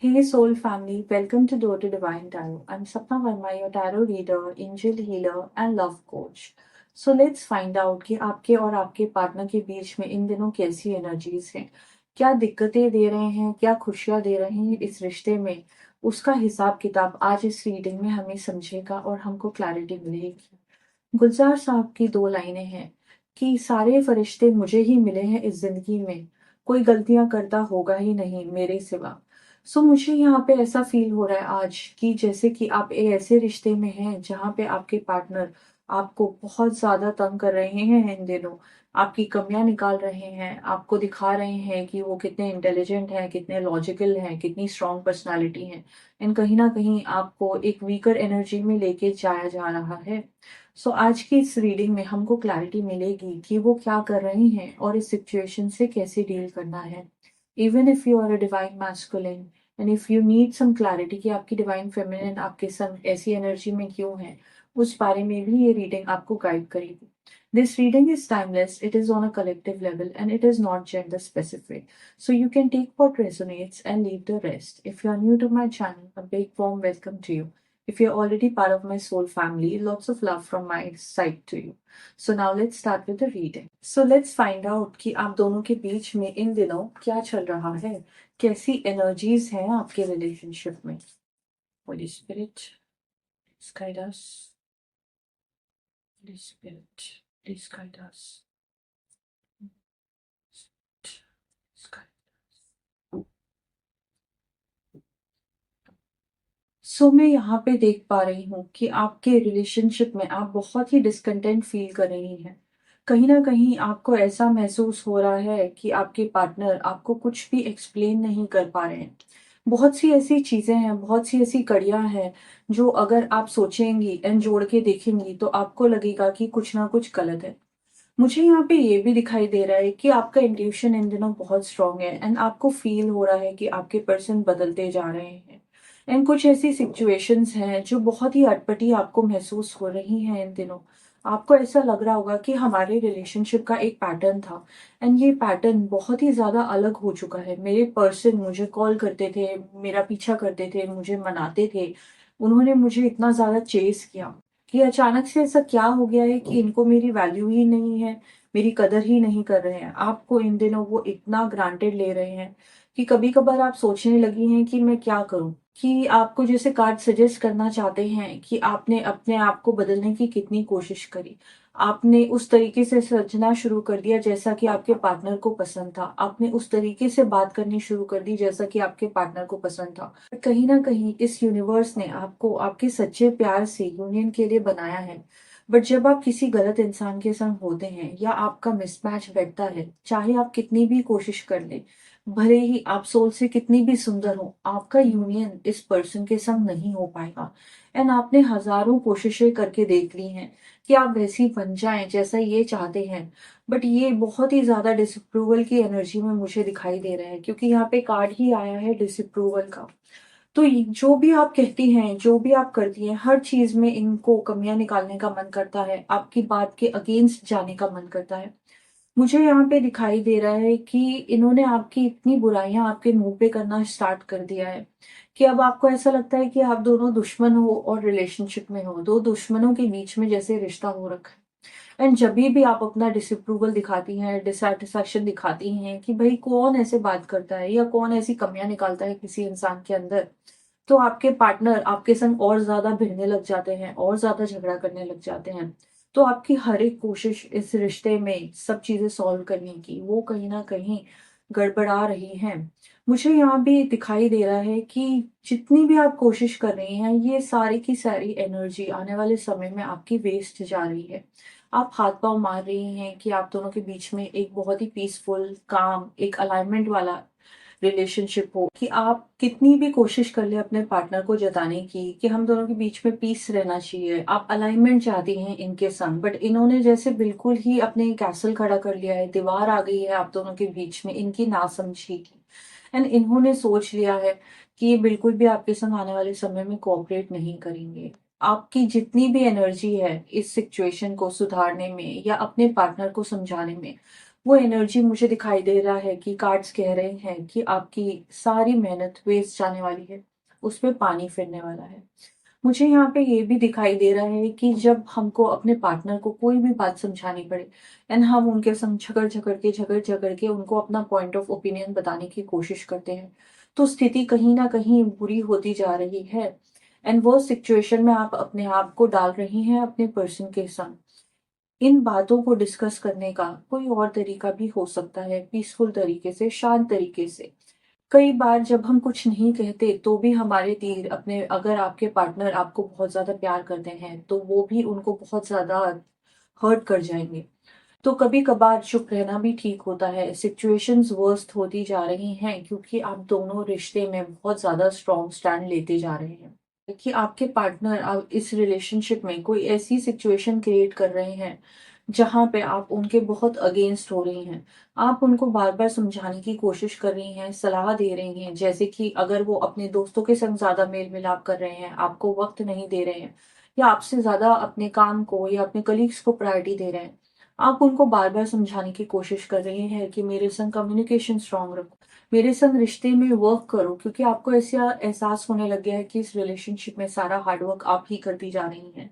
Hey Soul Family, welcome to Door to Divine Tarot. I'm Sapna Verma, your tarot reader, angel healer and love coach. So let's find out कि आपके और आपके partner के बीच में इन दिनों कैसी energies हैं, क्या दिक्कतें दे रहे हैं, क्या खुशियां दे रहे हैं इस रिश्ते में। उसका हिसाब किताब आज इस रीडिंग में हमें समझेगा और हमको क्लैरिटी मिलेगी। गुलजार साहब की दो लाइनें हैं कि सारे फरिश्ते मुझे ही मिले हैं इस जिंदगी में, कोई गलतियां करता होगा ही नहीं मेरे सिवा। सो मुझे यहाँ पे ऐसा फील हो रहा है आज कि जैसे कि आप ऐसे रिश्ते में हैं जहाँ पे आपके पार्टनर आपको बहुत ज्यादा तंग कर रहे हैं इन दिनों, आपकी कमियां निकाल रहे हैं, आपको दिखा रहे हैं कि वो कितने इंटेलिजेंट हैं, कितने लॉजिकल हैं, कितनी स्ट्रांग पर्सनालिटी है। एंड कहीं ना कहीं आपको एक वीकर एनर्जी में लेके जाया जा रहा है। सो आज की इस रीडिंग में हमको क्लैरिटी मिलेगी कि वो क्या कर रहे हैं और इस सिचुएशन से कैसे डील करना है। Even if you are a divine masculine and if you need some clarity कि आपकी डिवाइन फेमिनिन आपके संग ऐसी एनर्जी में क्यों है, उस बारे में भी ये रीडिंग आपको गाइड करेगी। This reading is timeless, it is on a collective level, and it is not gender specific. So you can take what resonates and leave the rest. If you are new to my channel, a big warm welcome to you. If you're already part of my soul family, lots of love from my side to you. So now let's start with the reading. So let's find out कि आप दोनों के बीच में इन दिनों क्या चल रहा है, कैसी एनर्जीज हैं आपके रिलेशनशिप में। Holy Spirit, please guide us. Holy Spirit, please guide us. Please guide मैं यहाँ पे देख पा रही हूँ कि आपके रिलेशनशिप में आप बहुत ही डिस्कंटेंट फील कर रही हैं। कहीं ना कहीं आपको ऐसा महसूस हो रहा है कि आपके पार्टनर आपको कुछ भी एक्सप्लेन नहीं कर पा रहे हैं। बहुत सी ऐसी चीजें हैं, बहुत सी ऐसी कड़ियां हैं जो अगर आप सोचेंगी एंड जोड़ के देखेंगी तो आपको लगेगा कि कुछ ना कुछ गलत है। मुझे यहाँ पे ये भी दिखाई दे रहा है कि आपका इंट्यूशन इन दिनों बहुत स्ट्रांग है एंड आपको फील हो रहा है कि आपके पर्सन बदलते जा रहे हैं। एंड कुछ ऐसी सिचुएशंस हैं जो बहुत ही अटपटी आपको महसूस हो रही हैं इन दिनों। आपको ऐसा लग रहा होगा कि हमारे रिलेशनशिप का एक पैटर्न था एंड ये पैटर्न बहुत ही ज्यादा अलग हो चुका है। मेरे पर्सन मुझे कॉल करते थे, मेरा पीछा करते थे, मुझे मनाते थे, उन्होंने मुझे इतना ज्यादा चेस किया कि अचानक से ऐसा क्या हो गया है कि इनको मेरी वैल्यू ही नहीं है, मेरी कदर ही नहीं कर रहे हैं। आपको इन दिनों वो इतना ग्रांटेड ले रहे हैं कि कभी कभार आप सोचने लगी हैं कि मैं क्या करूं, कि आपको जैसे कार्ड सजेस्ट करना चाहते हैं कि आपने अपने आप को बदलने की कितनी कोशिश करी। आपने उस तरीके से सोचना शुरू कर दिया जैसा कि आपके पार्टनर को पसंद था, आपने उस तरीके से बात करनी शुरू कर दी जैसा कि आपके पार्टनर को पसंद था। कहीं ना कहीं इस यूनिवर्स ने आपको आपके सच्चे प्यार से यूनियन के लिए बनाया है। बट जब आप किसी गलत इंसान के संग होते हैं या आपका मिसमैच बैठता है, चाहे आप कितनी भी कोशिश कर ले, भले ही आप सोल से कितनी भी सुंदर हो, आपका यूनियन इस पर्सन के संग नहीं हो पाएगा। एंड आपने हजारों कोशिशें करके देख ली हैं कि आप वैसी बन जाएं जैसा ये चाहते हैं। बट ये बहुत ही ज्यादा डिसअप्रूवल की एनर्जी में मुझे दिखाई दे रहा है, क्योंकि यहाँ पे कार्ड ही आया है डिसअप्रूवल का। तो जो भी आप कहती हैं, जो भी आप करती हैं, हर चीज में इनको कमियां निकालने का मन करता है, आपकी बात के अगेंस्ट जाने का मन करता है। मुझे यहाँ पे दिखाई दे रहा है कि इन्होंने आपकी इतनी बुराइयां आपके मुंह पे करना स्टार्ट कर दिया है कि अब आपको ऐसा लगता है कि आप दोनों दुश्मन हो और रिलेशनशिप में हो, दो दुश्मनों के बीच में जैसे रिश्ता हो रखा है। एंड जब भी आप अपना डिसअप्रूवल दिखाती हैं, डिससेटिस्फैक्शन दिखाती हैं कि भाई कौन ऐसे बात करता है या कौन ऐसी कमियां निकालता है किसी इंसान के अंदर, तो आपके पार्टनर आपके संग और ज्यादा भिड़ने लग जाते हैं और ज्यादा झगड़ा करने लग जाते हैं। तो आपकी हर एक कोशिश इस रिश्ते में सब चीजें सॉल्व करने की, वो कहीं ना कहीं गड़बड़ा रही हैं। मुझे यहाँ भी दिखाई दे रहा है कि जितनी भी आप कोशिश कर रही हैं, ये सारी की सारी एनर्जी आने वाले समय में आपकी वेस्ट जा रही है। आप हाथ पांव मार रही हैं कि आप दोनों के बीच में एक बहुत ही पीसफुल, काम, एक अलाइनमेंट वाला रिलेशनशिप हो, कि आप कितनी भी कोशिश कर ले अपने पार्टनर को जताने की कि हम दोनों के बीच में पीस रहना चाहिए, आप अलाइनमेंट चाहती हैं इनके संग। बट इन्होंने जैसे बिल्कुल ही अपने कैसल खड़ा कर लिया है, दीवार आ गई है आप दोनों के बीच में इनकी नासमझी की। एंड इन्होंने सोच लिया है कि ये बिल्कुल भी आपके संग आने वाले समय में कोऑपरेट नहीं करेंगे। आपकी जितनी भी एनर्जी है इस सिचुएशन को सुधारने में या अपने पार्टनर को समझाने में, वो एनर्जी मुझे दिखाई दे रहा है कि कार्ड्स कह रहे हैं कि आपकी सारी मेहनत वेस्ट जाने वाली है, उसमें पानी फिरने वाला है। मुझे यहाँ पे ये भी दिखाई दे रहा है कि जब हमको अपने पार्टनर को कोई भी बात समझानी पड़े एंड हम उनके संग झगड़ झगड़ के उनको अपना पॉइंट ऑफ ओपिनियन बताने की कोशिश करते हैं, तो स्थिति कहीं ना कहीं बुरी होती जा रही है। एंड वो सिचुएशन में आप अपने आप को डाल रही हैं अपने पर्सन के संग। इन बातों को डिस्कस करने का कोई और तरीका भी हो सकता है, पीसफुल तरीके से, शांत तरीके से। कई बार जब हम कुछ नहीं कहते तो भी हमारे तीर अपने, अगर आपके पार्टनर आपको बहुत ज्यादा प्यार करते हैं तो वो भी उनको बहुत ज्यादा हर्ट कर जाएंगे। तो कभी कभार चुप रहना भी ठीक होता है। सिचुएशंस वर्स्ट होती जा रही हैं क्योंकि आप दोनों रिश्ते में बहुत ज्यादा स्ट्रॉन्ग स्टैंड लेते जा रहे हैं कि आपके पार्टनर आप इस रिलेशनशिप में कोई ऐसी सिचुएशन क्रिएट कर रहे हैं जहां पे आप उनके बहुत अगेंस्ट हो रही हैं। आप उनको बार बार समझाने की कोशिश कर रही हैं, सलाह दे रही हैं, जैसे कि अगर वो अपने दोस्तों के संग ज्यादा मेल मिलाप कर रहे हैं, आपको वक्त नहीं दे रहे हैं, या आपसे ज्यादा अपने काम को या अपने कलीग्स को प्रायोरिटी दे रहे हैं, आप उनको बार बार समझाने की कोशिश कर रही हैं कि मेरे संग कम्युनिकेशन स्ट्रांग रखो, मेरे संग रिश्ते में वर्क करो, क्योंकि आपको ऐसा एहसास होने लग गया है कि इस रिलेशनशिप में सारा हार्डवर्क आप ही करती जा रही हैं।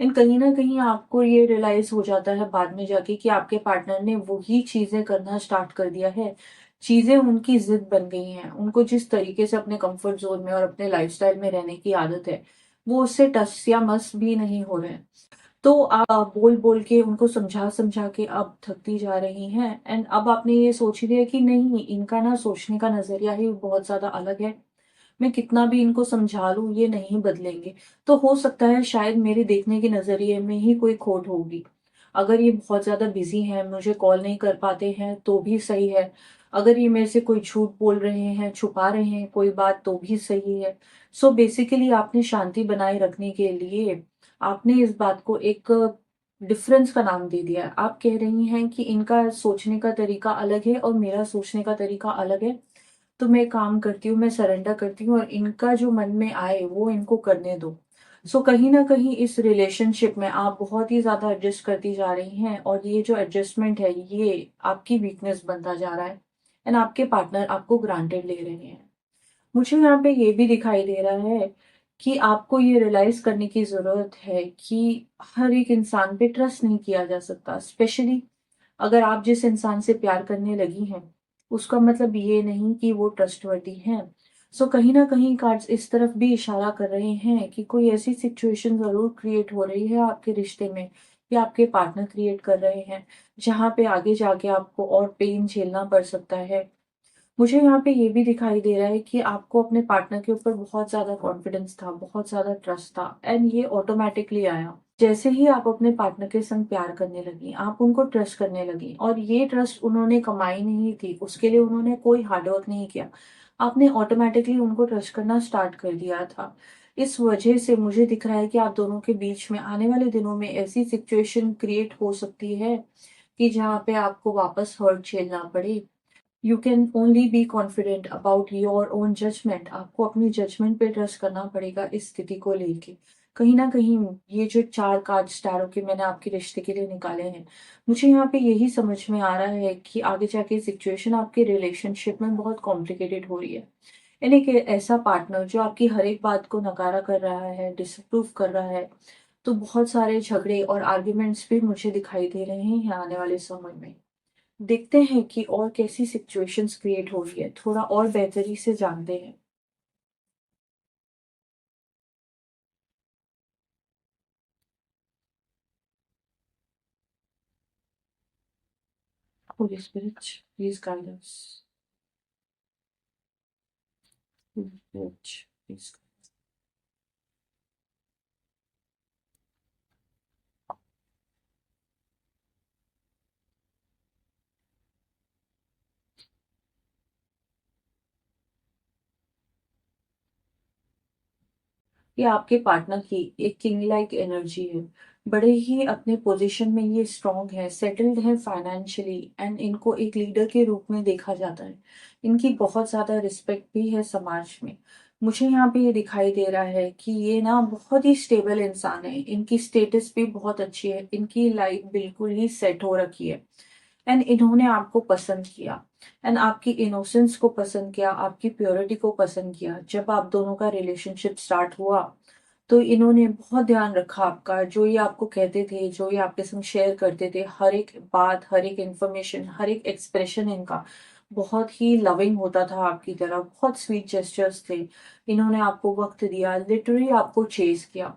एंड कहीं ना कहीं आपको ये रियलाइज हो जाता है बाद में जाके कि आपके पार्टनर ने वही चीजें करना स्टार्ट कर दिया है। चीजें उनकी जिद बन गई हैं, उनको जिस तरीके से अपने कंफर्ट जोन में और अपने लाइफस्टाइल में रहने की आदत है, वो उससे टस या मस भी नहीं हो रहे हैं। तो आप बोल बोल के उनको समझा समझा के अब थकती जा रही हैं एंड अब आपने ये सोच लिया कि नहीं, इनका ना सोचने का नजरिया ही बहुत ज्यादा अलग है। मैं कितना भी इनको समझा लूं ये नहीं बदलेंगे। तो हो सकता है शायद मेरे देखने के नजरिए में ही कोई खोट होगी। अगर ये बहुत ज्यादा बिजी हैं, मुझे कॉल नहीं कर पाते हैं तो भी सही है। अगर ये मेरे से कोई झूठ बोल रहे हैं, छुपा रहे हैं कोई बात तो भी सही है। सो बेसिकली आपने शांति बनाए रखने के लिए आपने इस बात को एक डिफरेंस का नाम दे दिया है। आप कह रही हैं कि इनका सोचने का तरीका अलग है और मेरा सोचने का तरीका अलग है। तो मैं काम करती हूँ, मैं सरेंडर करती हूँ और इनका जो मन में आए वो इनको करने दो। सो कहीं ना कहीं इस रिलेशनशिप में आप बहुत ही ज्यादा एडजस्ट करती जा रही हैं और ये जो एडजस्टमेंट है ये आपकी वीकनेस बनता जा रहा है। एंड आपके पार्टनर आपको ग्रांटेड ले रहे हैं। मुझे यहाँ पे ये भी दिखाई दे रहा है कि आपको ये रियलाइज करने की जरूरत है कि हर एक इंसान पे ट्रस्ट नहीं किया जा सकता। स्पेशली अगर आप जिस इंसान से प्यार करने लगी हैं, उसका मतलब ये नहीं कि वो ट्रस्टवर्दी हैं। सो कहीं ना कहीं कार्ड्स इस तरफ भी इशारा कर रहे हैं कि कोई ऐसी सिचुएशन जरूर क्रिएट हो रही है आपके रिश्ते में, या आपके पार्टनर क्रिएट कर रहे हैं, जहाँ पे आगे जाके आपको और पेन झेलना पड़ सकता है। मुझे यहाँ पे ये भी दिखाई दे रहा है कि आपको अपने पार्टनर के ऊपर बहुत ज्यादा कॉन्फिडेंस था, बहुत ज्यादा ट्रस्ट था एंड ये ऑटोमेटिकली आया जैसे ही आप अपने पार्टनर के संग प्यार करने लगी, आप उनको ट्रस्ट करने लगी। और ये ट्रस्ट उन्होंने कमाई नहीं थी, उसके लिए उन्होंने कोई हार्डवर्क नहीं किया। आपने ऑटोमेटिकली उनको ट्रस्ट करना स्टार्ट कर दिया था। इस वजह से मुझे दिख रहा है कि आप दोनों के बीच में आने वाले दिनों में ऐसी सिचुएशन क्रिएट हो सकती है कि जहाँ पे आपको वापस हर्ट झेलना पड़े। You can only be confident about your own judgement. आपको अपनी जजमेंट पे ट्रस्ट करना पड़ेगा इस स्थिति को लेके। कहीं ना कहीं ये जो चार कार्ड स्टारों के मैंने आपके रिश्ते के लिए निकाले हैं, मुझे यहाँ पे यही समझ में आ रहा है कि आगे जाके सिचुएशन आपके रिलेशनशिप में बहुत कॉम्प्लिकेटेड हो रही है। यानी एक ऐसा पार्टनर जो आपकी हर एक बात को नकारा कर रहा है, डिसअप्रूव कर रहा है। तो बहुत सारे झगड़े और आर्ग्यूमेंट्स भी मुझे दिखाई दे रहे हैं आने वाले समय में। देखते हैं कि और कैसी सिचुएशंस क्रिएट हो रही है, थोड़ा और बेहतरी से जानते हैं। Holy Spirit, please guide us. Holy Spirit, please. ये आपके पार्टनर की एक किंग लाइक एनर्जी है। बड़े ही अपने पोजीशन में ये स्ट्रांग है, सेटल्ड है फाइनेंशियली एंड इनको एक लीडर के रूप में देखा जाता है। इनकी बहुत ज्यादा रिस्पेक्ट भी है समाज में। मुझे यहाँ पे ये दिखाई दे रहा है कि ये ना बहुत ही स्टेबल इंसान है, इनकी स्टेटस भी बहुत अच्छी है, इनकी लाइफ बिल्कुल ही सेट हो रखी है। एंड इन्होंने आपको पसंद किया एंड आपकी इनोसेंस को पसंद किया, आपकी प्योरिटी को पसंद किया। जब आप दोनों का रिलेशनशिप स्टार्ट हुआ तो इन्होंने बहुत ध्यान रखा आपका, जो ये आपको कहते थे, जो ये आपके संग शेयर करते थे, हर एक बात, हर एक इंफॉर्मेशन, हर एक एक्सप्रेशन इनका बहुत ही लविंग होता था आपकी तरफ, बहुत स्वीट जेस्चर्स थे। इन्होंने आपको वक्त दिया, लिटरली आपको चेज किया।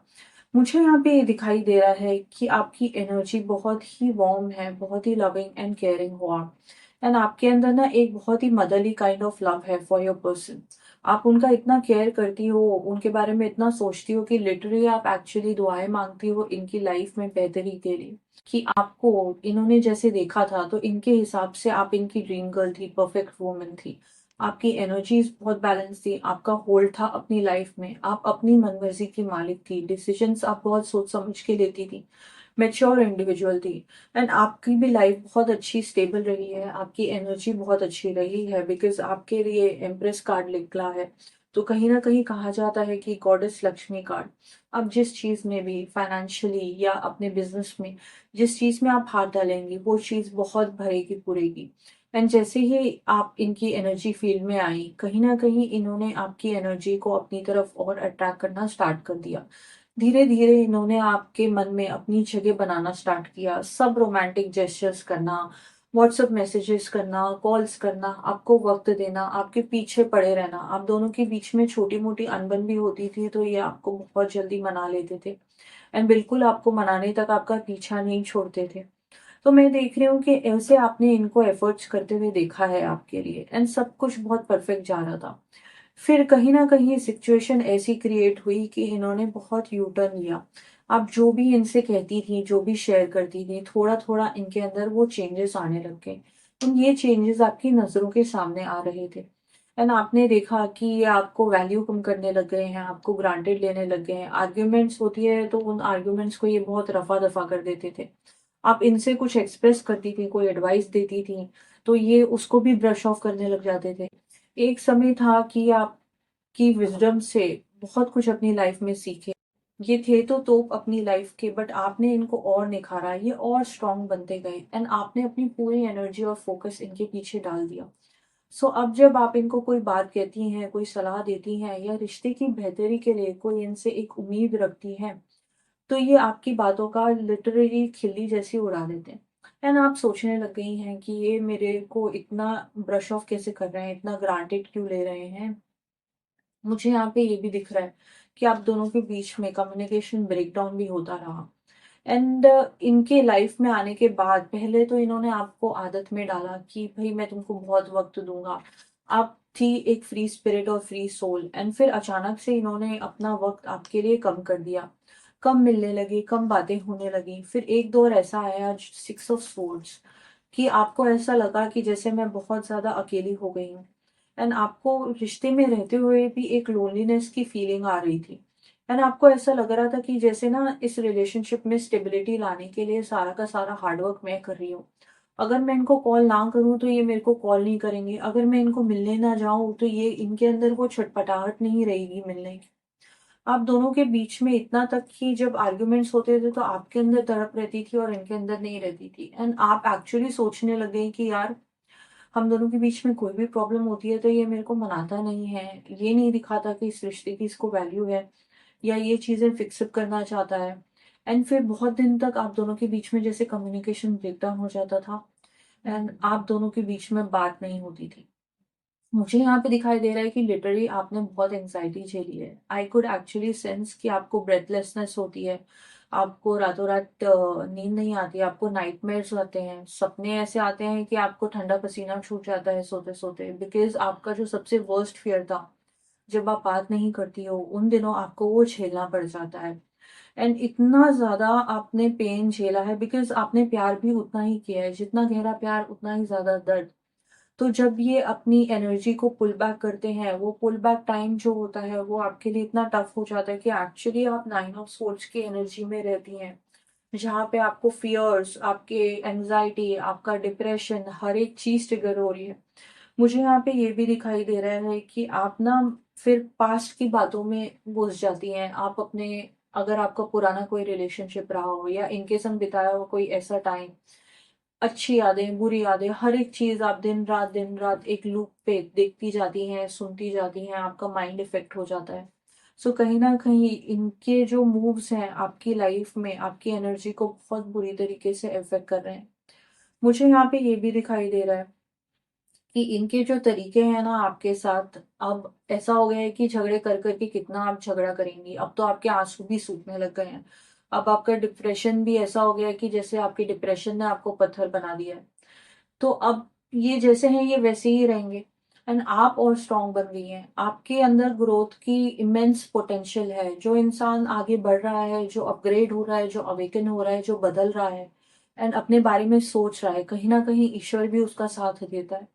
मुझे यहाँ पे ये दिखाई दे रहा है कि आपकी एनर्जी बहुत ही वार्म है, बहुत ही लविंग एंड केयरिंग हो आप। एंड आपके अंदर ना एक बहुत ही मदरली काइंड ऑफ लव है फॉर योर पर्सन। आप उनका इतना केयर करती हो, उनके बारे में इतना सोचती हो कि लिटरली आप एक्चुअली दुआएं मांगती हो इनकी लाइफ में बेहतरी के लिए, कि आपको इन्होंने जैसे देखा था तो इनके हिसाब से आप इनकी ड्रीम गर्ल थी, परफेक्ट वुमन थी। आपकी एनर्जीज बहुत बैलेंस थी, आपका होल्ड था अपनी लाइफ में, आप अपनी मनमर्जी की मालिक थी, डिसीजंस आप बहुत सोच समझ के लेती थी, मैच्योर इंडिविजुअल थी। एंड आपकी भी लाइफ बहुत अच्छी स्टेबल रही है, आपकी एनर्जी बहुत अच्छी रही है, बिकॉज आपके लिए एम्प्रेस कार्ड निकला है। तो कहीं ना कहीं कहा जाता है कि गॉडेस लक्ष्मी कार्ड। आप जिस चीज में भी फाइनेंशियली या अपने बिजनेस में जिस चीज में आप हाथ डालेंगे वो चीज बहुत भरेगी पूरेगी। एंड जैसे ही आप इनकी एनर्जी फील्ड में आई, कहीं ना कहीं इन्होंने आपकी एनर्जी को अपनी तरफ और अट्रैक्ट करना स्टार्ट कर दिया। धीरे धीरे इन्होंने आपके मन में अपनी जगह बनाना स्टार्ट किया, सब रोमांटिक जेस्चर्स करना, व्हाट्सएप मैसेजेस करना, कॉल्स करना, आपको वक्त देना, आपके पीछे पड़े रहना। आप दोनों के बीच में छोटी मोटी अनबन भी होती थी तो ये आपको बहुत जल्दी मना लेते थे एंड बिल्कुल आपको मनाने तक आपका पीछा नहीं छोड़ते थे। तो मैं देख रही हूँ कि ऐसे आपने इनको एफर्ट्स करते हुए देखा है आपके लिए एंड सब कुछ बहुत परफेक्ट जा रहा था। फिर कहीं ना कहीं सिचुएशन ऐसी क्रिएट हुई कि इन्होंने बहुत यू टर्न लिया। आप जो भी इनसे कहती थी, जो भी शेयर करती थी, थोड़ा थोड़ा इनके अंदर वो चेंजेस आने लग गए। ये चेंजेस आपकी नजरों के सामने आ रहे थे एंड आपने देखा कि ये आपको वैल्यू कम करने लग गए हैं, आपको ग्रांटेड लेने लग गए हैं। आर्ग्यूमेंट्स होती है तो उन आर्ग्यूमेंट्स को ये बहुत रफा दफा कर देते थे। आप इनसे कुछ एक्सप्रेस करती थी, कोई एडवाइस देती थी तो ये उसको भी ब्रश ऑफ करने लग जाते थे। एक समय था कि आपकी विजडम से बहुत कुछ अपनी लाइफ में सीखे। ये थे तो तोप अपनी लाइफ के, बट आपने इनको और निखारा, ये और स्ट्रांग बनते गए एंड आपने अपनी पूरी एनर्जी और फोकस इनके पीछे डाल दिया। सो अब जब आप इनको कोई बात कहती हैं, कोई सलाह देती हैं या रिश्ते की बेहतरी के लिए कोई इनसे एक उम्मीद रखती हैं, तो ये आपकी बातों का लिटरली खिल्ली जैसी उड़ा देते हैं। एंड आप सोचने लग गई हैं कि ये मेरे को इतना ब्रश ऑफ कैसे कर रहे हैं, इतना ग्रांटेड क्यों ले रहे हैं। मुझे यहाँ पे ये भी दिख रहा है कि आप दोनों के बीच में कम्युनिकेशन ब्रेकडाउन भी होता रहा। एंड इनके लाइफ में आने के बाद पहले तो इन्होंने आपको आदत में डाला कि भाई मैं तुमको बहुत वक्त दूंगा। आप थी एक फ्री स्पिरिट और फ्री सोल, एंड फिर अचानक से इन्होंने अपना वक्त आपके लिए कम कर दिया, कम मिलने लगी, कम बातें होने लगी। फिर एक दौर ऐसा आया, 6 ऑफ सोर्ड्स, कि आपको ऐसा लगा कि जैसे मैं बहुत ज्यादा अकेली हो गई हूँ एंड आपको रिश्ते में रहते हुए भी एक लोनलीनेस की फीलिंग आ रही थी। एंड आपको ऐसा लग रहा था कि जैसे ना इस रिलेशनशिप में स्टेबिलिटी लाने के लिए सारा का सारा हार्डवर्क मैं कर रही हूँ। अगर मैं इनको कॉल ना करूँ तो ये मेरे को कॉल नहीं करेंगे, अगर मैं इनको मिलने ना जाऊं तो ये इनके अंदर वो छटपटाहट नहीं रहेगी मिलने की। आप दोनों के बीच में इतना तक कि जब आर्ग्यूमेंट्स होते थे तो आपके अंदर तड़प रहती थी और इनके अंदर नहीं रहती थी। एंड आप एक्चुअली सोचने लगे कि यार हम दोनों के बीच में कोई भी प्रॉब्लम होती है तो ये मेरे को मनाता नहीं है, ये नहीं दिखाता कि इस रिश्ते की इसको वैल्यू है, या ये चीजें फिक्सअप करना चाहता है। एंड फिर बहुत दिन तक आप दोनों के बीच में जैसे कम्युनिकेशन ब्रेकडाउन हो जाता था एंड आप दोनों के बीच में बात नहीं होती थी। मुझे यहाँ पे दिखाई दे रहा है कि लिटरली आपने बहुत एंग्जाइटी झेली है। आई कुड एक्चुअली सेंस कि आपको ब्रेथलेसनेस होती है, आपको रातों रात नींद नहीं आती, आपको नाइटमेयर्स आते हैं, सपने ऐसे आते हैं कि आपको ठंडा पसीना छूट जाता है सोते सोते, बिकॉज आपका जो सबसे वर्स्ट फियर था, जब आप बात नहीं करती हो उन दिनों आपको वो झेलना पड़ जाता है। एंड इतना ज्यादा आपने पेन झेला है बिकॉज आपने प्यार भी उतना ही किया है, जितना गहरा प्यार उतना ही ज्यादा दर्द। तो जब ये अपनी एनर्जी को पुल बैक करते हैं, वो पुल बैक टाइम जो होता है वो आपके लिए इतना टफ हो जाता है कि एक्चुअली आप 9 ऑफ सोर्ड्स की एनर्जी में रहती हैं, जहाँ पे आपको फियर्स, आपके एंजाइटी, आपका डिप्रेशन, हर एक चीज ट्रिगर हो रही है। मुझे यहाँ पे ये भी दिखाई दे रहा है कि आप ना फिर पास्ट की बातों में घुस जाती हैं। आप अपने, अगर आपका पुराना कोई रिलेशनशिप रहा हो या इनके संग बिताया हो कोई ऐसा टाइम, अच्छी यादें, बुरी यादें, हर एक चीज़ आप दिन रात एक लूप पे देखती जाती हैं, सुनती जाती हैं, आपका माइंड इफ़ेक्ट हो जाता है। सो कहीं न कहीं इनके जो मूव्स हैं आपकी लाइफ़ में आपकी एनर्जी को बहुत बुरी तरीके से इफ़ेक्ट कर रहे हैं। मुझे यहाँ पे ये भी दिखाई दे रहा है कि इनके जो तरीके हैं ना आपके साथ, अब ऐसा हो गया है कि झगड़े कर कर के कितना आप झगड़ा करेंगी। अब तो आपके आंसू भी सूखने लग गए हैं। अब आपका डिप्रेशन भी ऐसा हो गया है कि जैसे आपकी डिप्रेशन ने आपको पत्थर बना दिया है। तो अब ये जैसे हैं ये वैसे ही रहेंगे। एंड आप और स्ट्रांग बन गई हैं। आपके अंदर ग्रोथ की इमेंस पोटेंशियल है। जो इंसान आगे बढ़ रहा है, जो अपग्रेड हो रहा है, जो अवेकन हो रहा है, जो बदल रहा है एंड अपने बारे में सोच रहा है, कहीं ना कहीं ईश्वर भी उसका साथ देता है।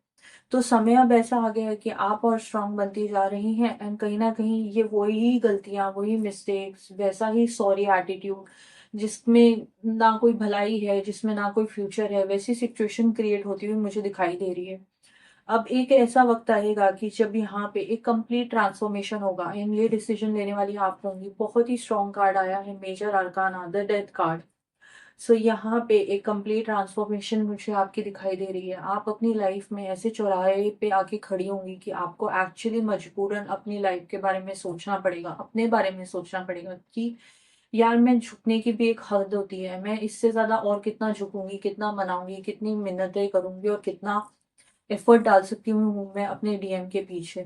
तो समय अब ऐसा आ गया है कि आप और स्ट्रांग बनती जा रही हैं एंड कहीं ना कहीं ये वही गलतियां, वही मिस्टेक्स, वैसा ही सॉरी एटीट्यूड जिसमें ना कोई भलाई है, जिसमें ना कोई फ्यूचर है, वैसी सिचुएशन क्रिएट होती हुई मुझे दिखाई दे रही है। अब एक ऐसा वक्त आएगा कि जब यहाँ पे एक कंप्लीट ट्रांसफॉर्मेशन होगा एंड ये डिसीजन लेने वाली आप होंगी। बहुत ही स्ट्रॉन्ग कार्ड आया है, major arcana the death card. So यहाँ पे एक कंप्लीट ट्रांसफॉर्मेशन मुझे आपकी दिखाई दे रही है। आप अपनी लाइफ में ऐसे चौराहे पे आके खड़ी होंगी कि आपको एक्चुअली मजबूरन अपनी लाइफ के बारे में सोचना पड़ेगा, अपने बारे में सोचना पड़ेगा कि यार मैं झुकने की भी एक हद होती है। मैं इससे ज्यादा और कितना झुकूंगी, कितना मनाऊंगी, कितनी मिन्नतें करूंगी और कितना एफर्ट डाल सकती हूँ मैं अपने डीएम के पीछे।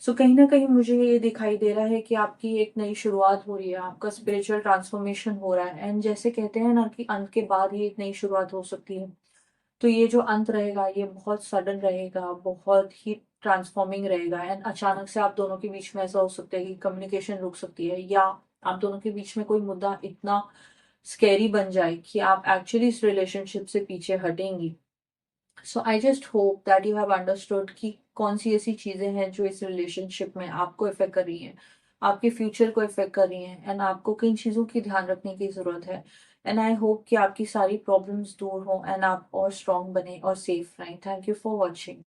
सो कहीं ना कहीं मुझे ये दिखाई दे रहा है कि आपकी एक नई शुरुआत हो रही है, आपका स्पिरिचुअल ट्रांसफॉर्मेशन हो रहा है एंड जैसे कहते हैं ना कि अंत के बाद ही एक नई शुरुआत हो सकती है। तो ये जो अंत रहेगा ये बहुत सडन रहेगा, बहुत ही ट्रांसफॉर्मिंग रहेगा एंड अचानक से आप दोनों के बीच में ऐसा हो सकता है कि कम्युनिकेशन रुक सकती है, या आप दोनों के बीच में कोई मुद्दा इतना स्कैरी बन जाए कि आप एक्चुअली इस रिलेशनशिप से पीछे हटेंगी। So I just hope that you have understood कि कौन सी ऐसी चीजें हैं जो इस रिलेशनशिप में आपको इफेक्ट कर रही हैं, आपके फ्यूचर को इफेक्ट कर रही हैं एंड आपको किन चीजों की ध्यान रखने की जरूरत है। एंड आई होप कि आपकी सारी प्रॉब्लम्स दूर हों एंड आप और स्ट्रांग बने और सेफ रहें। Thank you for watching.